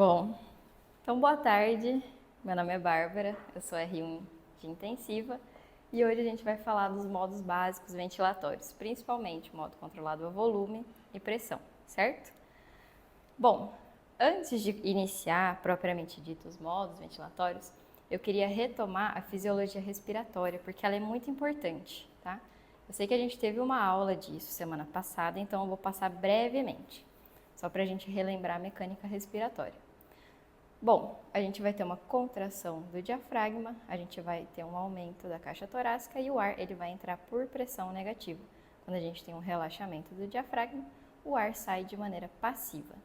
Bom, então boa tarde, meu nome é Bárbara, eu sou R1 de Intensiva e hoje a gente vai falar dos modos básicos ventilatórios, principalmente o modo controlado a volume e pressão, certo? Bom, antes de iniciar propriamente dito os modos ventilatórios, eu queria retomar a fisiologia respiratória, porque ela é muito importante, tá? Eu sei que a gente teve uma aula disso semana passada, então eu vou passar brevemente, só para a gente relembrar a mecânica respiratória. Bom, a gente vai ter uma contração do diafragma, a gente vai ter um aumento da caixa torácica e o ar ele vai entrar por pressão negativa. Quando a gente tem um relaxamento do diafragma, o ar sai de maneira passiva.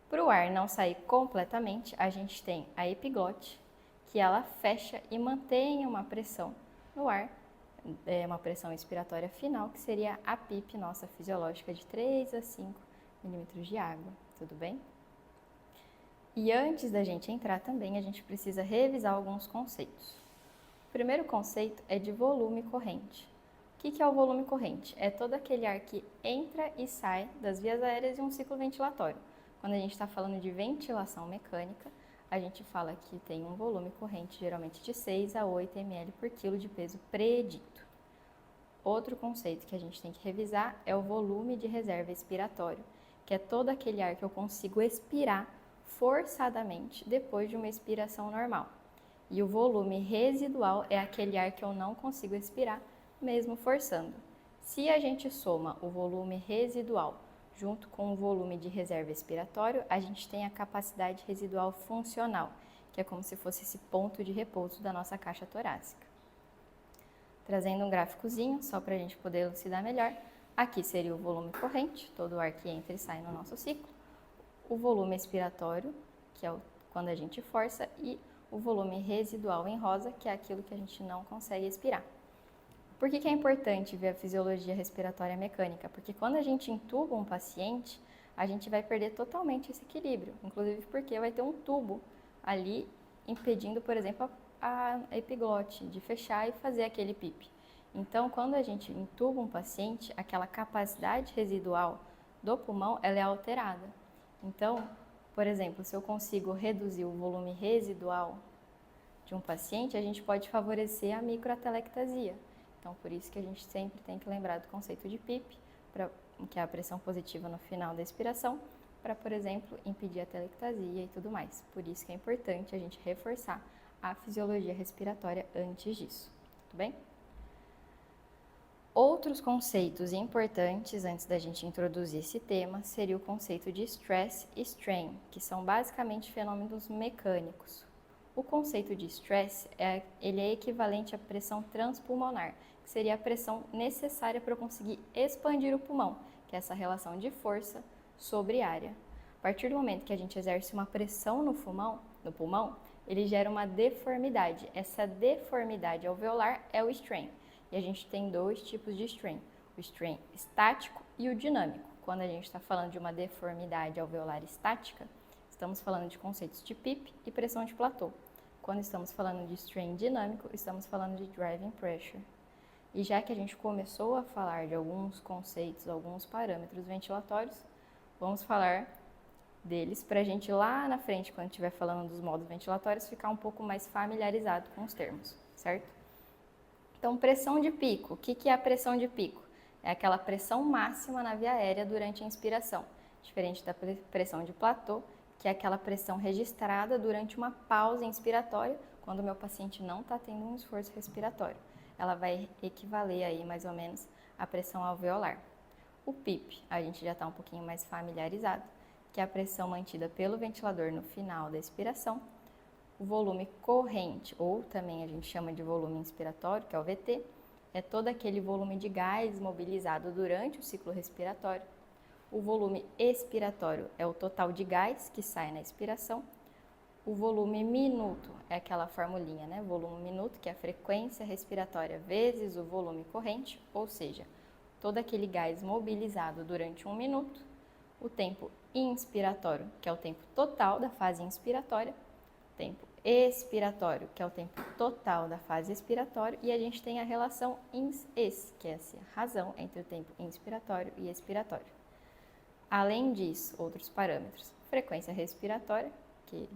Para o ar não sair completamente, a gente tem a epiglote, que ela fecha e mantém uma pressão no ar, uma pressão expiratória final, que seria a PIP nossa fisiológica de 3 a 5 milímetros de água, tudo bem? E antes da gente entrar também, a gente precisa revisar alguns conceitos. O primeiro conceito é de volume corrente. O que é o volume corrente? É todo aquele ar que entra e sai das vias aéreas de um ciclo ventilatório. Quando a gente está falando de ventilação mecânica, a gente fala que tem um volume corrente geralmente de 6 a 8 ml por quilo de peso predito. Outro conceito que a gente tem que revisar é o volume de reserva expiratório, que é todo aquele ar que eu consigo expirar forçadamente depois de uma expiração normal. E o volume residual é aquele ar que eu não consigo expirar, mesmo forçando. Se a gente soma o volume residual junto com o volume de reserva expiratório, a gente tem a capacidade residual funcional, que é como se fosse esse ponto de repouso da nossa caixa torácica. Trazendo um gráficozinho, só para a gente poder elucidar melhor, aqui seria o volume corrente, todo o ar que entra e sai no nosso ciclo, o volume expiratório, que é quando a gente força, e o volume residual em rosa, que é aquilo que a gente não consegue expirar. Por que é importante ver a fisiologia respiratória mecânica? Porque quando a gente intuba um paciente, a gente vai perder totalmente esse equilíbrio, inclusive porque vai ter um tubo ali impedindo, por exemplo, a epiglote de fechar e fazer aquele PIP. Então, quando a gente intuba um paciente, aquela capacidade residual do pulmão ela é alterada. Então, por exemplo, se eu consigo reduzir o volume residual de um paciente, a gente pode favorecer a microatelectasia. Então, por isso que a gente sempre tem que lembrar do conceito de PIP, que é a pressão positiva no final da expiração, para, por exemplo, impedir a atelectasia e tudo mais. Por isso que é importante a gente reforçar a fisiologia respiratória antes disso, tudo bem? Outros conceitos importantes antes da gente introduzir esse tema seria o conceito de stress e strain, que são basicamente fenômenos mecânicos. O conceito de stress ele é equivalente à pressão transpulmonar, que seria a pressão necessária para eu conseguir expandir o pulmão, que é essa relação de força sobre área. A partir do momento que a gente exerce uma pressão no pulmão, ele gera uma deformidade. Essa deformidade alveolar é o strain. E a gente tem dois tipos de strain, o strain estático e o dinâmico. Quando a gente está falando de uma deformidade alveolar estática, estamos falando de conceitos de PIP e pressão de platô. Quando estamos falando de strain dinâmico, estamos falando de driving pressure. E já que a gente começou a falar de alguns conceitos, alguns parâmetros ventilatórios, vamos falar deles para a gente lá na frente, quando estiver falando dos modos ventilatórios, ficar um pouco mais familiarizado com os termos, certo? Então, pressão de pico. O que é a pressão de pico? É aquela pressão máxima na via aérea durante a inspiração, diferente da pressão de platô, que é aquela pressão registrada durante uma pausa inspiratória, quando o meu paciente não está tendo um esforço respiratório. Ela vai equivaler aí mais ou menos à pressão alveolar. O PIP, a gente já está um pouquinho mais familiarizado, que é a pressão mantida pelo ventilador no final da expiração. O volume corrente, ou também a gente chama de volume inspiratório, que é o VT, é todo aquele volume de gás mobilizado durante o ciclo respiratório. O volume expiratório é o total de gás que sai na expiração. O volume minuto é aquela formulinha, né? Volume minuto, que é a frequência respiratória vezes o volume corrente, ou seja, todo aquele gás mobilizado durante 1 minuto. O tempo inspiratório, que é o tempo total da fase inspiratória. Tempo expiratório, que é o tempo total da fase expiratória, e a gente tem a relação ins-ex, que é essa razão entre o tempo inspiratório e expiratório. Além disso, outros parâmetros: frequência respiratória, que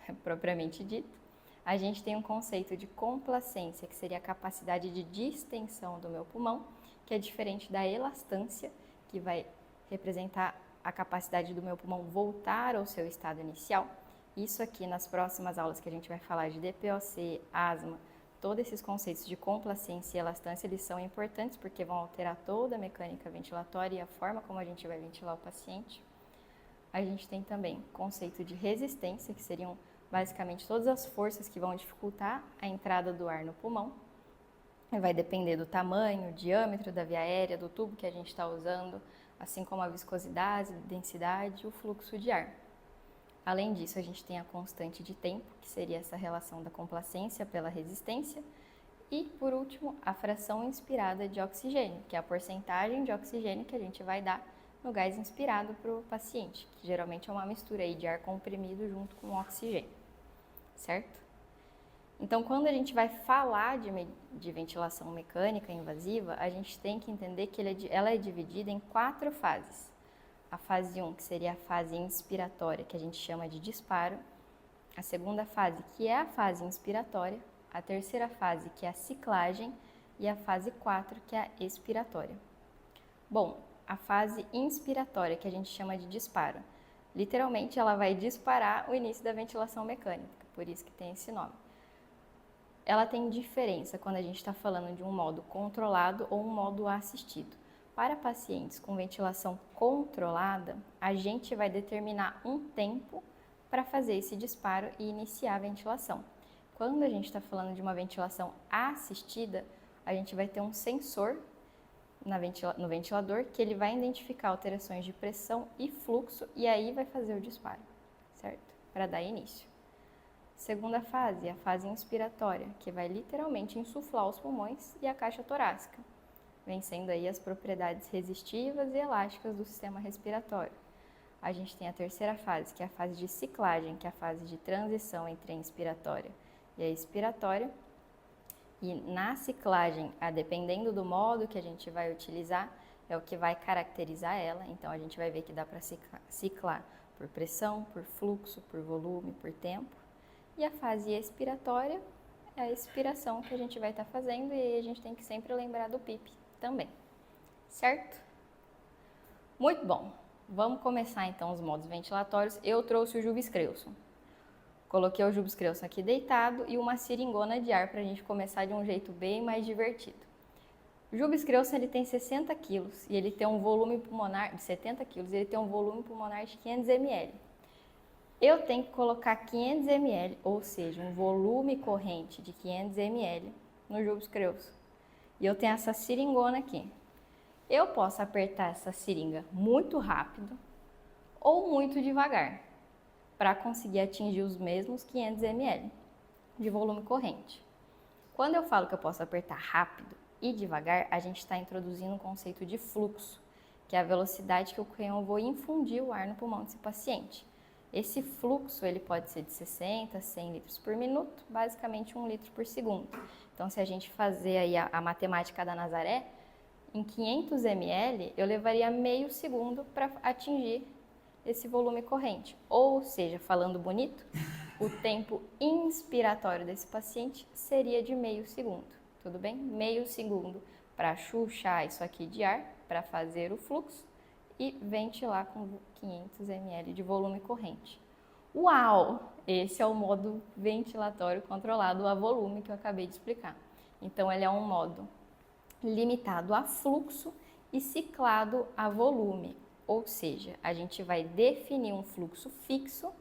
é propriamente dito. A gente tem um conceito de complacência, que seria a capacidade de distensão do meu pulmão, que é diferente da elastância, que vai representar a capacidade do meu pulmão voltar ao seu estado inicial. Isso aqui nas próximas aulas que a gente vai falar de DPOC, asma, todos esses conceitos de complacência e elastância, eles são importantes porque vão alterar toda a mecânica ventilatória e a forma como a gente vai ventilar o paciente. A gente tem também conceito de resistência, que seriam basicamente todas as forças que vão dificultar a entrada do ar no pulmão. Vai depender do tamanho, diâmetro da via aérea, do tubo que a gente está usando, assim como a viscosidade, densidade e o fluxo de ar. Além disso, a gente tem a constante de tempo, que seria essa relação da complacência pela resistência. E, por último, a fração inspirada de oxigênio, que é a porcentagem de oxigênio que a gente vai dar no gás inspirado para o paciente, que geralmente é uma mistura aí de ar comprimido junto com oxigênio, certo? Então, quando a gente vai falar de ventilação mecânica invasiva, a gente tem que entender que ela é dividida em 4 fases. A fase 1, que seria a fase inspiratória, que a gente chama de disparo. A segunda fase, que é a fase inspiratória. A terceira fase, que é a ciclagem. E a fase 4, que é a expiratória. Bom, a fase inspiratória, que a gente chama de disparo, literalmente ela vai disparar o início da ventilação mecânica, por isso que tem esse nome. Ela tem diferença quando a gente está falando de um modo controlado ou um modo assistido. Para pacientes com ventilação controlada, a gente vai determinar um tempo para fazer esse disparo e iniciar a ventilação. Quando a gente está falando de uma ventilação assistida, a gente vai ter um sensor no ventilador que ele vai identificar alterações de pressão e fluxo e aí vai fazer o disparo, certo? Para dar início. Segunda fase, a fase inspiratória, que vai literalmente insuflar os pulmões e a caixa torácica, vencendo aí as propriedades resistivas e elásticas do sistema respiratório. A gente tem a terceira fase, que é a fase de ciclagem, que é a fase de transição entre a inspiratória e a expiratória. E na ciclagem, dependendo do modo que a gente vai utilizar, é o que vai caracterizar ela. Então, a gente vai ver que dá para ciclar por pressão, por fluxo, por volume, por tempo. E a fase expiratória é a expiração que a gente vai estar fazendo e aí a gente tem que sempre lembrar do PIP também, certo? Muito bom. Vamos começar então os modos ventilatórios. Eu trouxe o Jubes Creuson. Coloquei o Jubes Creuson aqui deitado e uma seringona de ar para a gente começar de um jeito bem mais divertido. O Jubes Creuson ele tem 60 kg e ele tem um volume pulmonar de 70 kg, ele tem um volume pulmonar de 500 ml. Eu tenho que colocar 500 ml, ou seja, um volume corrente de 500 ml no Jubes Creuson. E eu tenho essa seringona aqui. Eu posso apertar essa seringa muito rápido ou muito devagar para conseguir atingir os mesmos 500 ml de volume corrente. Quando eu falo que eu posso apertar rápido e devagar, a gente está introduzindo um conceito de fluxo, que é a velocidade que eu vou infundir o ar no pulmão desse paciente. Esse fluxo ele pode ser de 60 a 100 litros por minuto, basicamente 1 litro por segundo. Então, se a gente fazer aí a matemática da Nazaré, em 500 ml eu levaria meio segundo para atingir esse volume corrente. Ou seja, falando bonito, o tempo inspiratório desse paciente seria de meio segundo, tudo bem? Meio segundo para chuchar isso aqui de ar, para fazer o fluxo, e ventilar com 500 ml de volume corrente. Uau! Esse é o modo ventilatório controlado a volume que eu acabei de explicar. Então, ele é um modo limitado a fluxo e ciclado a volume. Ou seja, a gente vai definir um fluxo fixo,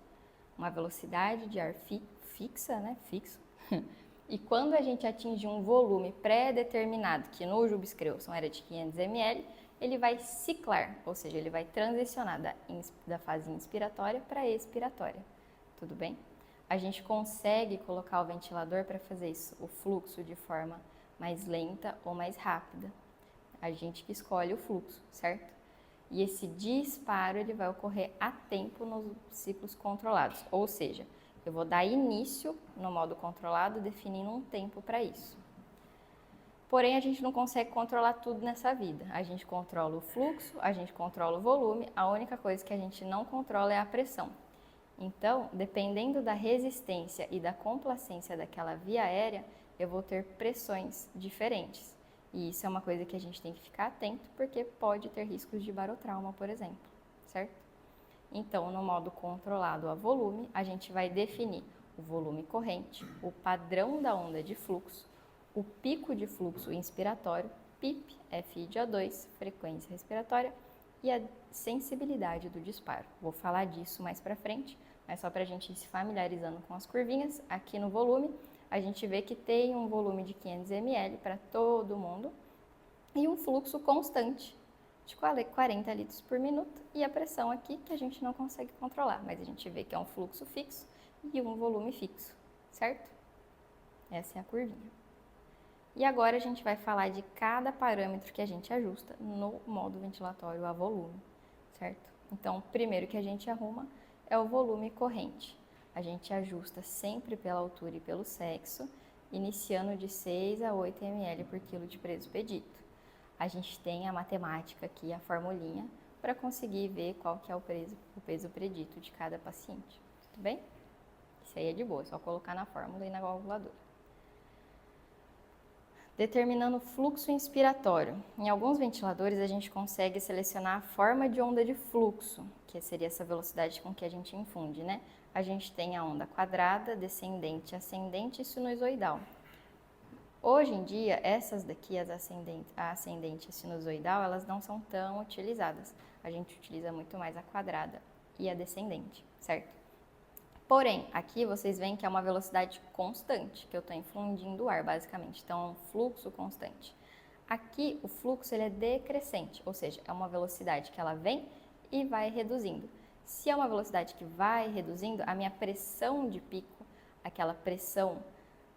uma velocidade de ar fixa, né? Fixo. E quando a gente atingir um volume pré-determinado, que no Jubes Creuson era de 500 ml, ele vai ciclar, ou seja, ele vai transicionar da fase inspiratória para expiratória, tudo bem? A gente consegue colocar o ventilador para fazer isso, o fluxo de forma mais lenta ou mais rápida. A gente que escolhe o fluxo, certo? E esse disparo ele vai ocorrer a tempo nos ciclos controlados, ou seja, eu vou dar início no modo controlado definindo um tempo para isso. Porém, a gente não consegue controlar tudo nessa vida. A gente controla o fluxo, a gente controla o volume, a única coisa que a gente não controla é a pressão. Então, dependendo da resistência e da complacência daquela via aérea, eu vou ter pressões diferentes. E isso é uma coisa que a gente tem que ficar atento, porque pode ter riscos de barotrauma, por exemplo, certo? Então, no modo controlado a volume, a gente vai definir o volume corrente, o padrão da onda de fluxo, o pico de fluxo inspiratório, PIP, FI de O2, frequência respiratória, e a sensibilidade do disparo. Vou falar disso mais para frente, mas só para a gente ir se familiarizando com as curvinhas. Aqui no volume, a gente vê que tem um volume de 500 ml para todo mundo e um fluxo constante de 40 litros por minuto, e a pressão aqui que a gente não consegue controlar, mas a gente vê que é um fluxo fixo e um volume fixo, certo? Essa é a curvinha. E agora a gente vai falar de cada parâmetro que a gente ajusta no modo ventilatório a volume, certo? Então, o primeiro que a gente arruma é o volume corrente. A gente ajusta sempre pela altura e pelo sexo, iniciando de 6 a 8 ml por quilo de peso pedido. A gente tem a matemática aqui, a formulinha, para conseguir ver qual que é o peso predito de cada paciente, tudo bem? Isso aí é de boa, é só colocar na fórmula e na calculadora. Determinando o fluxo inspiratório. Em alguns ventiladores a gente consegue selecionar a forma de onda de fluxo, que seria essa velocidade com que a gente infunde, né? A gente tem a onda quadrada, descendente, ascendente e sinusoidal. Hoje em dia, essas daqui, a ascendente e a sinusoidal, elas não são tão utilizadas. A gente utiliza muito mais a quadrada e a descendente, certo? Porém, aqui vocês veem que é uma velocidade constante, que eu estou infundindo o ar, basicamente. Então, é um fluxo constante. Aqui, o fluxo ele é decrescente, ou seja, é uma velocidade que ela vem e vai reduzindo. Se é uma velocidade que vai reduzindo, a minha pressão de pico, aquela pressão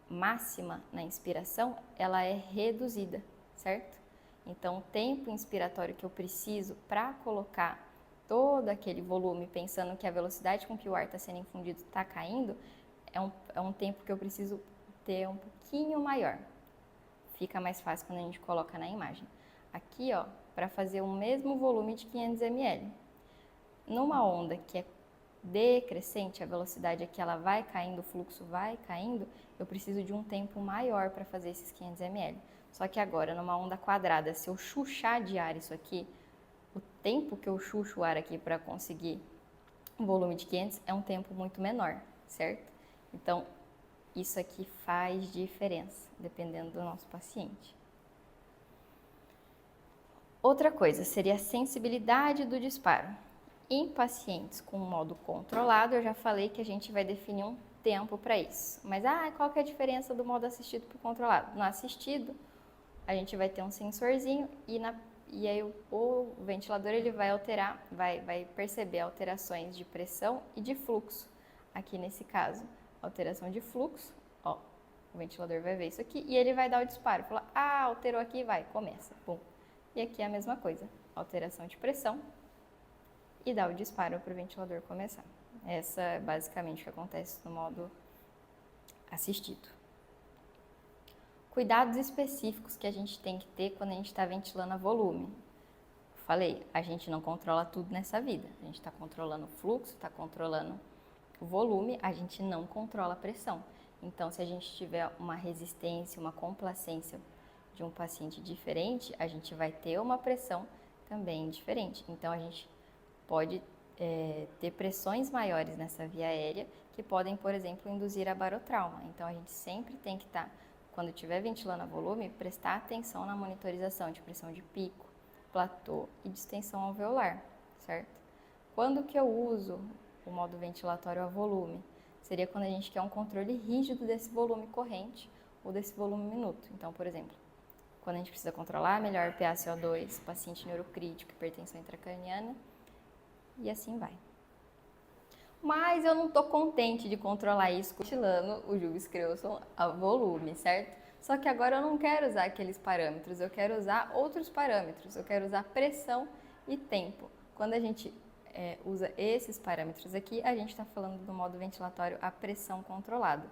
máxima na inspiração, ela é reduzida, certo? Então, o tempo inspiratório que eu preciso para colocar todo aquele volume, pensando que a velocidade com que o ar está sendo infundido está caindo, é um tempo que eu preciso ter um pouquinho maior. Fica mais fácil quando a gente coloca na imagem. Aqui, ó, para fazer o mesmo volume de 500 ml. Numa onda que é decrescente, a velocidade aqui ela vai caindo, o fluxo vai caindo, eu preciso de um tempo maior para fazer esses 500 ml. Só que agora, numa onda quadrada, se eu chuchar de ar isso aqui, o tempo que eu chucho o ar aqui para conseguir um volume de 500 é um tempo muito menor, certo? Então, isso aqui faz diferença, dependendo do nosso paciente. Outra coisa seria a sensibilidade do disparo. Em pacientes com modo controlado, eu já falei que a gente vai definir um tempo para isso. Mas, qual que é a diferença do modo assistido para o controlado? No assistido, a gente vai ter um sensorzinho e aí o ventilador ele vai alterar, vai perceber alterações de pressão e de fluxo. Aqui nesse caso, alteração de fluxo, ó, o ventilador vai ver isso aqui e ele vai dar o disparo. Falar, alterou aqui, vai, começa, pum. E aqui é a mesma coisa, alteração de pressão e dá o disparo para o ventilador começar. Essa é basicamente o que acontece no modo assistido. Cuidados específicos que a gente tem que ter quando a gente está ventilando a volume. Falei, a gente não controla tudo nessa vida. A gente está controlando o fluxo, está controlando o volume, a gente não controla a pressão. Então, se a gente tiver uma resistência, uma complacência de um paciente diferente, a gente vai ter uma pressão também diferente. Então, a gente pode ter pressões maiores nessa via aérea que podem, por exemplo, induzir a barotrauma. Então, a gente sempre tem que estar, quando estiver ventilando a volume, prestar atenção na monitorização de pressão de pico, platô e distensão alveolar, certo? Quando que eu uso o modo ventilatório a volume? Seria quando a gente quer um controle rígido desse volume corrente ou desse volume minuto. Então, por exemplo, quando a gente precisa controlar melhor PaCO2, paciente neurocrítico, hipertensão intracraniana, e assim vai. Mas eu não estou contente de controlar isso ventilando o Jubes Crewson a volume, certo? Só que agora eu não quero usar aqueles parâmetros, eu quero usar outros parâmetros, eu quero usar pressão e tempo. Quando a gente usa esses parâmetros aqui, a gente está falando do modo ventilatório a pressão controlado.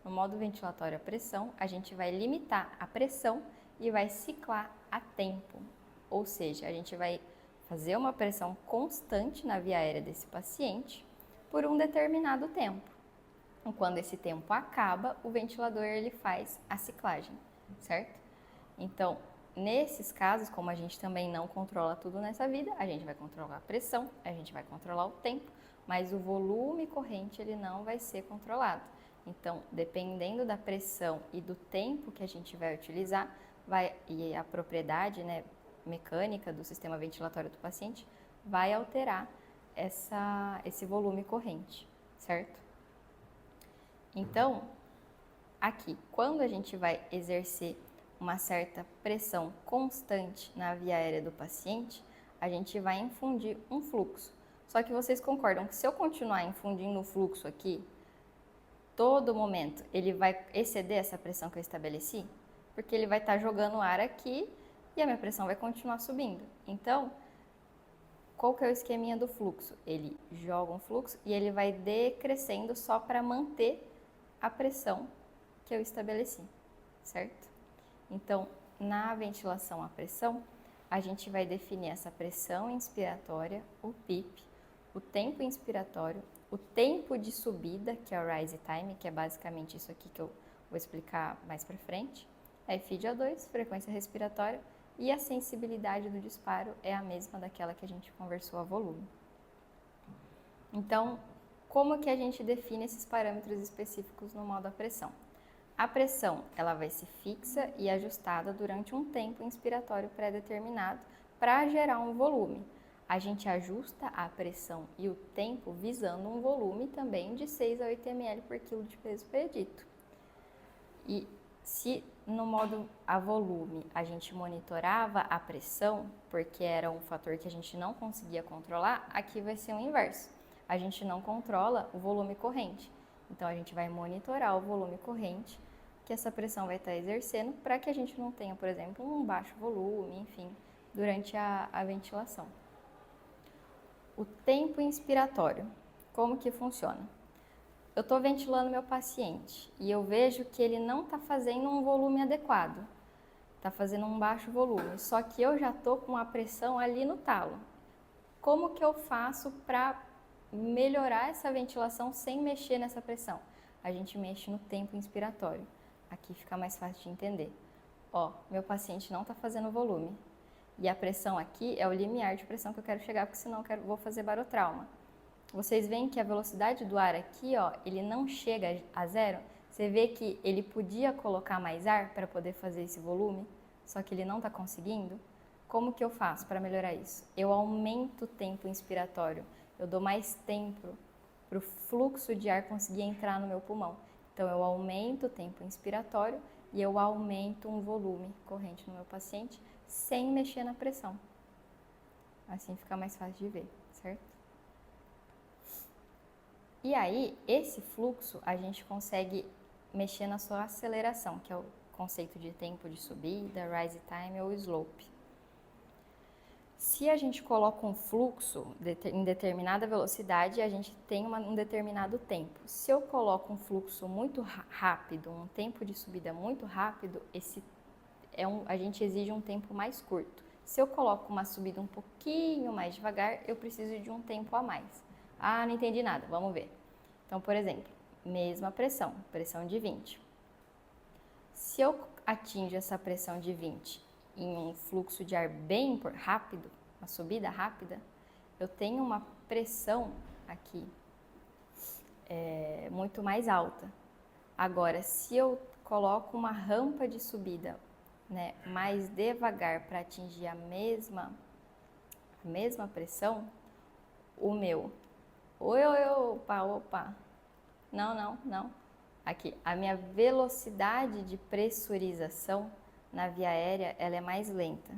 No modo ventilatório a pressão, a gente vai limitar a pressão e vai ciclar a tempo. Ou seja, a gente vai fazer uma pressão constante na via aérea desse paciente por um determinado tempo. Então, quando esse tempo acaba, o ventilador ele faz a ciclagem, certo? Então, nesses casos, como a gente também não controla tudo nessa vida, a gente vai controlar a pressão, a gente vai controlar o tempo, mas o volume corrente ele não vai ser controlado. Então, dependendo da pressão e do tempo que a gente vai utilizar, e a propriedade, né, mecânica do sistema ventilatório do paciente, vai alterar esse volume corrente, certo? Então, aqui, quando a gente vai exercer uma certa pressão constante na via aérea do paciente, a gente vai infundir um fluxo. Só que vocês concordam que se eu continuar infundindo o fluxo aqui, todo momento ele vai exceder essa pressão que eu estabeleci? Porque ele vai estar jogando ar aqui e a minha pressão vai continuar subindo. Então, qual que é o esqueminha do fluxo? Ele joga um fluxo e ele vai decrescendo só para manter a pressão que eu estabeleci, certo? Então, na ventilação à pressão, a gente vai definir essa pressão inspiratória, o PIP, o tempo inspiratório, o tempo de subida, que é o rise time, que é basicamente isso aqui que eu vou explicar mais para frente, FiO2, frequência respiratória, e a sensibilidade do disparo é a mesma daquela que a gente conversou a volume. Então, como que a gente define esses parâmetros específicos no modo à pressão? A pressão ela vai ser fixa e ajustada durante um tempo inspiratório pré-determinado para gerar um volume. A gente ajusta a pressão e o tempo visando um volume também de 6 a 8 ml por quilo de peso perdido. E se no modo a volume a gente monitorava a pressão, porque era um fator que a gente não conseguia controlar, aqui vai ser o inverso. A gente não controla o volume corrente. Então a gente vai monitorar o volume corrente que essa pressão vai estar exercendo para que a gente não tenha, por exemplo, um baixo volume, enfim, durante a ventilação. O tempo inspiratório, como que funciona? Eu estou ventilando meu paciente e eu vejo que ele não está fazendo um volume adequado, está fazendo um baixo volume, só que eu já estou com a pressão ali no talo. Como que eu faço para melhorar essa ventilação sem mexer nessa pressão? A gente mexe no tempo inspiratório. Aqui fica mais fácil de entender. Ó, meu paciente não está fazendo volume. E a pressão aqui é o limiar de pressão que eu quero chegar, porque senão vou fazer barotrauma. Vocês veem que a velocidade do ar aqui, ó, ele não chega a zero. Você vê que ele podia colocar mais ar para poder fazer esse volume, só que ele não está conseguindo. Como que eu faço para melhorar isso? Eu aumento o tempo inspiratório. Eu dou mais tempo para o fluxo de ar conseguir entrar no meu pulmão. Então, eu aumento o tempo inspiratório e eu aumento um volume corrente no meu paciente sem mexer na pressão. Assim fica mais fácil de ver, certo? E aí, esse fluxo a gente consegue mexer na sua aceleração, que é o conceito de tempo de subida, rise time ou slope. Se a gente coloca um fluxo em determinada velocidade, a gente tem um determinado tempo. Se eu coloco um fluxo muito rápido, um tempo de subida muito rápido, a gente exige um tempo mais curto. Se eu coloco uma subida um pouquinho mais devagar, eu preciso de um tempo a mais. Ah, não entendi nada, vamos ver. Então, por exemplo, mesma pressão de 20. Se eu atinjo essa pressão de 20 em um fluxo de ar bem rápido, uma subida rápida, eu tenho uma pressão aqui muito mais alta. Agora, se eu coloco uma rampa de subida, né, mais devagar para atingir a mesma pressão, o meu... Opa. Não. Aqui, a minha velocidade de pressurização na via aérea, ela é mais lenta.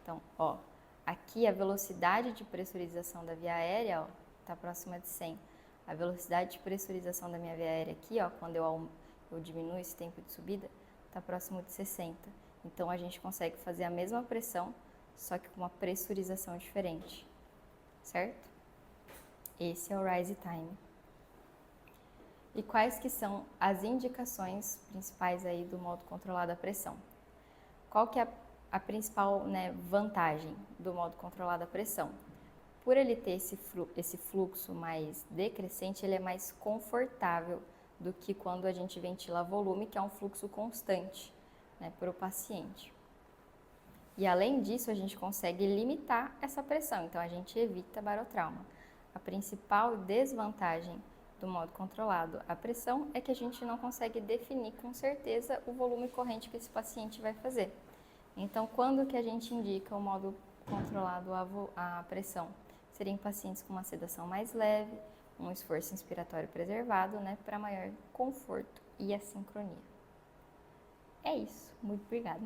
Então, ó, aqui a velocidade de pressurização da via aérea, ó, tá próxima de 100. A velocidade de pressurização da minha via aérea aqui, ó, quando eu diminuo esse tempo de subida, tá próximo de 60. Então, a gente consegue fazer a mesma pressão, só que com uma pressurização diferente, certo? Esse é o rise time. E quais que são as indicações principais aí do modo controlado da pressão? Qual que é a principal, né, vantagem do modo controlado da pressão? por ele ter esse fluxo mais decrescente, ele é mais confortável do que quando a gente ventila volume, que é um fluxo constante, né, para o paciente. E além disso, a gente consegue limitar essa pressão, então a gente evita barotrauma. A principal desvantagem do modo controlado à pressão é que a gente não consegue definir com certeza o volume corrente que esse paciente vai fazer. Então, quando que a gente indica o modo controlado à pressão? Seria em pacientes com uma sedação mais leve, um esforço inspiratório preservado, né, para maior conforto e assincronia. É isso. Muito obrigada.